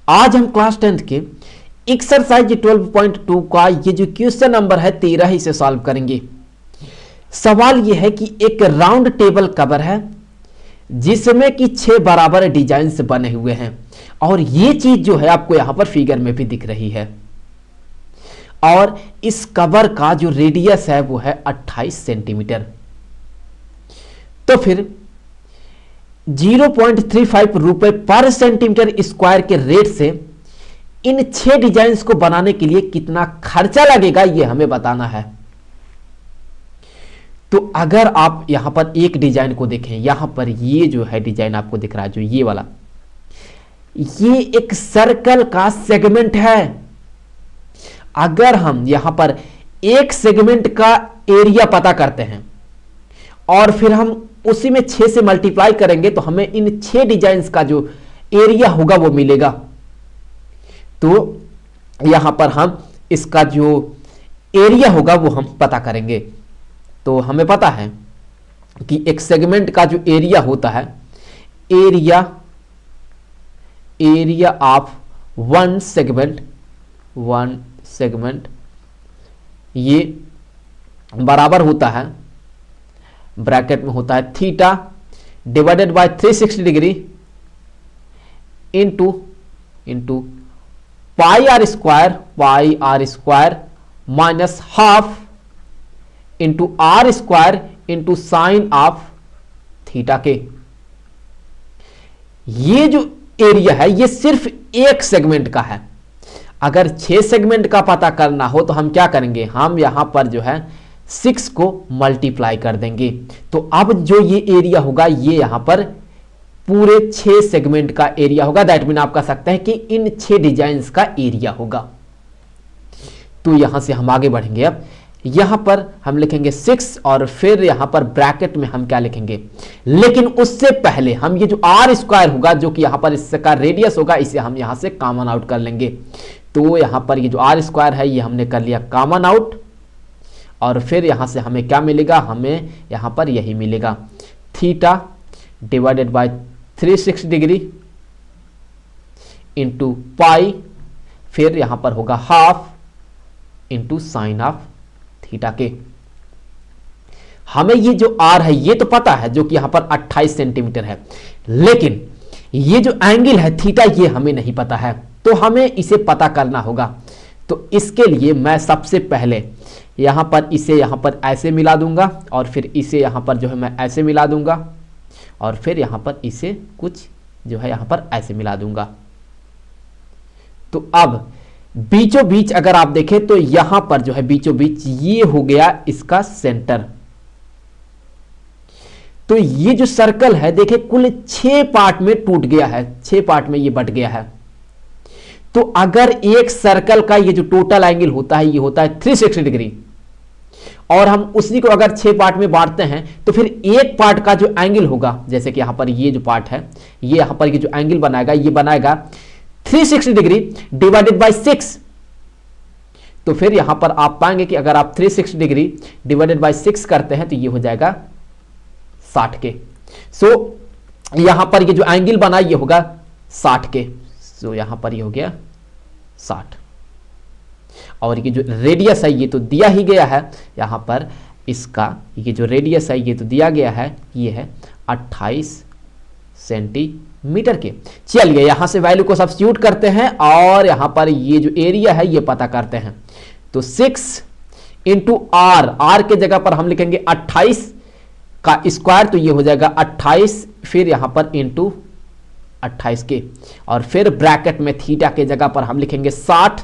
आज हम class 10th के एक्सरसाइज 12.2 का ये जो क्वेश्चन नंबर है 13 इसे सॉल्व करेंगे। सवाल ये है कि एक राउंड टेबल कवर है जिसमें कि 6 बराबर डिजाइन बने हुए हैं और ये चीज जो है आपको यहां पर फिगर में भी दिख रही है और इस कवर का जो रेडियस है वो है 28 सेंटीमीटर। तो फिर 0.35 रुपए पर सेंटीमीटर स्क्वायर के रेट से इन 6 डिजाइन्स को बनाने के लिए कितना खर्चा लगेगा ये हमें बताना है। तो अगर आप यहां पर एक डिजाइन को देखें, यहां पर ये जो है डिजाइन आपको दिख रहा है, जो ये वाला, ये एक सर्कल का सेगमेंट है। अगर हम यहां पर एक सेगमेंट का एरिया पता करते हैं और फिर हम उसी में 6 से मल्टीप्लाई करेंगे तो हमें इन 6 डिजाइन्स का जो एरिया होगा वो मिलेगा। तो यहां पर हम इसका जो एरिया होगा वो हम पता करेंगे। तो हमें पता है कि एक सेगमेंट का जो एरिया होता है, एरिया ऑफ वन सेगमेंट ये बराबर होता है, ब्रैकेट में होता है theta divided by 360 degree into pi r square minus half into r square into sine of theta के। ये जो एरिया है ये सिर्फ एक सेगमेंट का है। अगर 6 सेगमेंट का पता करना हो तो हम क्या करेंगे, हम यहां पर जो है 6 को मल्टीप्लाई कर देंगे। तो अब जो ये एरिया होगा ये यहां पर पूरे 6 सेगमेंट का एरिया होगा। दैट मीन आप कह सकते हैं कि इन 6 डिजाइन्स का एरिया होगा। तो यहां से हम आगे बढ़ेंगे। अब यहां पर हम लिखेंगे 6 और फिर यहां पर ब्रैकेट में हम क्या लिखेंगे, लेकिन उससे पहले हम ये जो आर स्क्वायर होगा जो कि यहां पर इसका रेडियस होगा इसे हम यहां से कॉमन आउट कर लेंगे। तो यहां पर ये जो आर स्क्वायर है ये हमने कर लिया कॉमन आउट और फिर यहां से हमें क्या मिलेगा, हमें यहां पर यही मिलेगा theta divided by 360 degree into पाई, फिर यहां पर होगा half into sine of theta के। हमें ये जो आर है ये तो पता है जो कि यहां पर 28 सेंटीमीटर है, लेकिन ये जो एंगल है थीटा ये हमें नहीं पता है, तो हमें इसे पता करना होगा। तो इसके लिए मैं सबसे पहले यहां पर इसे यहां पर ऐसे मिला दूंगा और फिर इसे यहां पर जो है मैं ऐसे मिला दूंगा और फिर यहां पर इसे कुछ जो है यहां पर ऐसे मिला दूंगा। तो अब बीचों बीच अगर आप देखें तो यहां पर जो है बीचों बीच ये हो गया इसका सेंटर। तो ये जो सर्कल है देखिए कुल 6 पार्ट में टूट गया है, 6 पार्ट में ये बट गया है। तो अगर एक सर्कल का ये जो टोटल एंगल होता है ये होता है 360 डिग्री और हम उसी को अगर 6 पार्ट में बांटते हैं तो फिर एक पार्ट का जो एंगल होगा, जैसे कि यहां पर ये जो पार्ट है ये यहां पर ये जो एंगल बनाएगा ये बनाएगा 360 डिग्री डिवाइडेड बाय 6। तो फिर यहां पर आप पाएंगे कि अगर आप 360 डिग्री डिवाइडेड बाय 6 करते हैं तो ये हो जाएगा 60 के। सो यहां पर ये जो एंगल बना ये होगा 60 के। सो यहां पर ये हो गया 60 और ये जो रेडियस है ये तो दिया ही गया है, यहां पर इसका ये जो रेडियस है ये तो दिया गया है, ये है 28 सेंटीमीटर के। चलिए यहां से वैल्यू को सब्स्टिट्यूट करते हैं और यहां पर ये जो एरिया है ये पता करते हैं। तो 6 इंटू आर के जगह पर हम लिखेंगे 28 का स्क्वायर, तो ये हो जाएगा 28, फिर यहां पर इंटू 28 के और फिर ब्रैकेट में थीटा के जगह पर हम लिखेंगे 60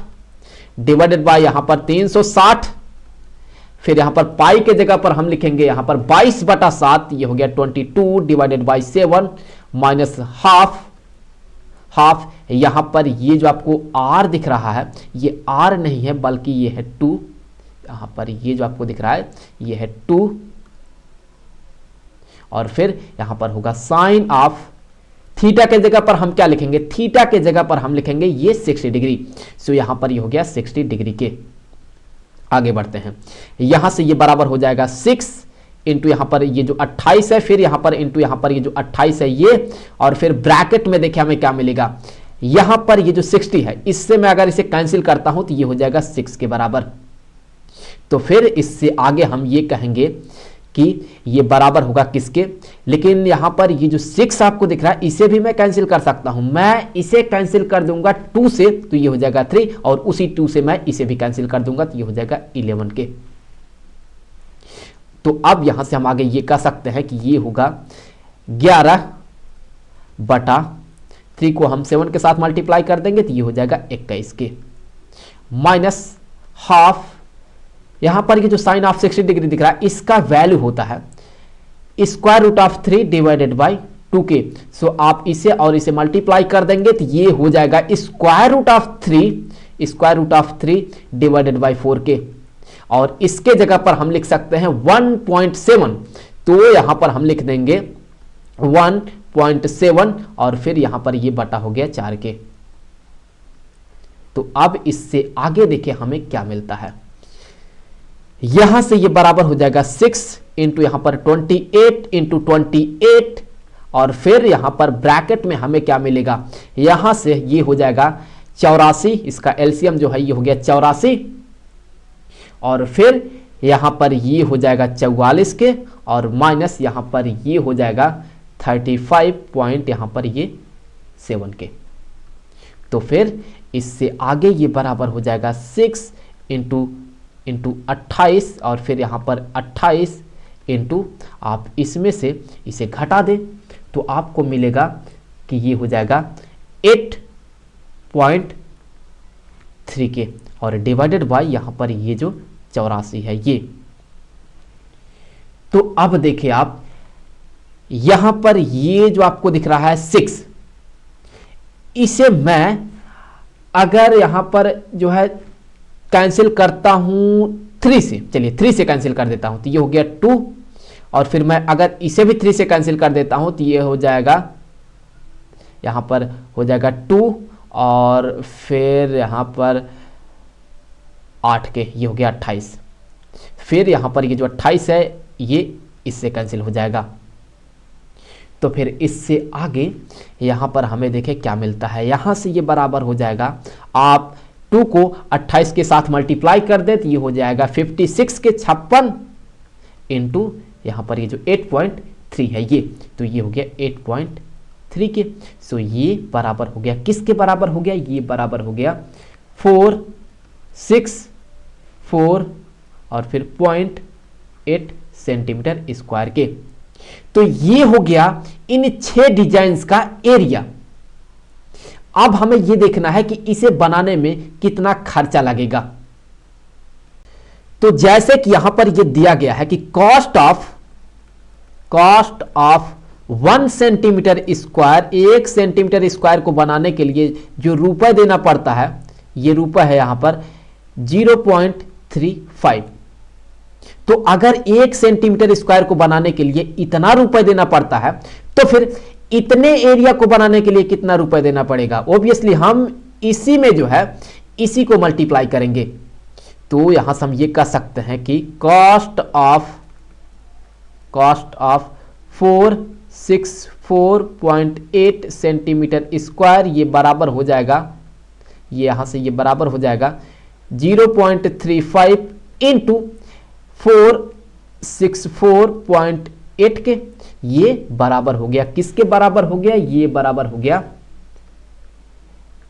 डिवाइडेड बाय यहां पर 360, फिर यहां पर पाई के जगह पर हम लिखेंगे यहां पर 22/7, ये हो गया 22 डिवाइडेड बाय 7 माइनस हाफ। यहां पर ये जो आपको आर दिख रहा है ये आर नहीं है बल्कि ये है 2। यहां पर ये जो आपको दिख रहा है ये है 2 और फिर यहां पर होगा साइन ऑफ थीटा के जगह पर हम क्या लिखेंगे, थीटा के जगह पर हम लिखेंगे ये 60 डिग्री। सो यहां पर ये हो गया 60 डिग्री के। आगे बढ़ते हैं, यहां से ये बराबर हो जाएगा 6 इंटू यहां पर ये जो 28 है, फिर यहां पर इंटू यहां पर ये जो 28 है ये, और फिर ब्रैकेट में देखिए हमें क्या मिलेगा, यहां पर ये जो 60 है, इससे मैं अगर इसे कैंसिल करता हूं तो ये हो जाएगा 6 के बराबर। तो फिर इससे आगे हम ये कहेंगे कि ये बराबर होगा किसके, लेकिन यहां पर ये जो 6 आपको दिख रहा है इसे भी मैं कैंसिल कर सकता हूं। मैं इसे कैंसिल कर दूंगा 2 से, तो ये हो जाएगा 3, और उसी 2 से मैं इसे भी कैंसिल कर दूंगा, तो ये हो जाएगा 11 के। तो अब यहां से हम आगे ये कह सकते हैं कि ये होगा 11/3 को हम 7 के साथ मल्टीप्लाई कर देंगे तो ये हो जाएगा 21 के, माइनस हाफ, यहां पर ये जो साइन ऑफ 60 डिग्री दिख रहा है इसका वैल्यू होता है square root of 3 divided by 2 के। सो आप इसे और इसे मल्टीप्लाई कर देंगे तो ये हो जाएगा square root of 3 divided by 4 के, और इसके जगह पर हम लिख सकते हैं 1.7, तो यहां पर हम लिख देंगे 1.7 और फिर यहां पर ये बटा हो गया 4 के। तो अब इससे आगे देखिए हमें क्या मिलता है, यहां से ये बराबर हो जाएगा 6 इंटू यहां पर 28 इंटू 28, और फिर यहां पर ब्रैकेट में हमें क्या मिलेगा, यहां से ये हो जाएगा 84, इसका एलसीएम जो है ये हो गया 84, और फिर यहां पर ये हो जाएगा 44 के, और माइनस यहां पर ये हो जाएगा 35 पॉइंट यहां पर ये 7 के। तो फिर इससे आगे ये बराबर हो जाएगा 6 इंटू 28, और फिर यहां पर 28 इंटू, आप इसमें से इसे घटा दें तो आपको मिलेगा कि ये हो जाएगा 8.3 के, और डिवाइडेड बाय यहां पर ये जो 84 है ये। तो अब देखिए आप यहां पर ये जो आपको दिख रहा है 6, इसे मैं अगर यहां पर जो है कैंसिल करता हूं 3 से, चलिए 3 से कैंसिल कर देता हूं तो ये हो गया 2, और फिर मैं अगर इसे भी 3 से कैंसिल कर देता हूं तो ये हो जाएगा, यहां पर हो जाएगा 2, और फिर यहां पर 8 के, ये हो गया 28। फिर यहां पर ये जो 28 है ये इससे कैंसिल हो जाएगा। तो फिर इससे आगे यहां पर हमें देखें क्या मिलता है, यहां से ये बराबर हो जाएगा, आप 2 को 28 के साथ मल्टीप्लाई कर दे तो ये हो जाएगा 56 के 56 इंटू यहां पर ये जो 8.3 है ये, तो ये हो गया 8.3 के। सो ये बराबर हो गया, किसके बराबर हो गया, ये बराबर हो गया 464 और फिर 0.8 सेंटीमीटर स्क्वायर के। तो ये हो गया इन 6 डिजाइन्स का एरिया। अब हमें यह देखना है कि इसे बनाने में कितना खर्चा लगेगा। तो जैसे कि यहां पर यह दिया गया है कि cost of 1 centimetre square, 1 centimetre square को बनाने के लिए जो रुपए देना पड़ता है, यह रुपए है यहां पर 0.35। तो अगर 1 सेंटीमीटर स्क्वायर को बनाने के लिए इतना रुपए देना पड़ता है, तो फिर इतने एरिया को बनाने के लिए कितना रुपए देना पड़ेगा। ऑब्वियसली हम इसी में जो है इसी को मल्टीप्लाई करेंगे। तो यहां से हम ये कह सकते हैं कि कॉस्ट ऑफ 464.8 सेंटीमीटर स्क्वायर ये बराबर हो जाएगा, ये यहां से ये बराबर हो जाएगा 0.35 इंटू 464.8 के। ये बराबर हो गया, किसके बराबर हो गया, ये बराबर हो गया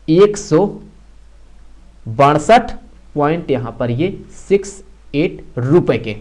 162 पॉइंट यहां पर ये 68 रुपए के।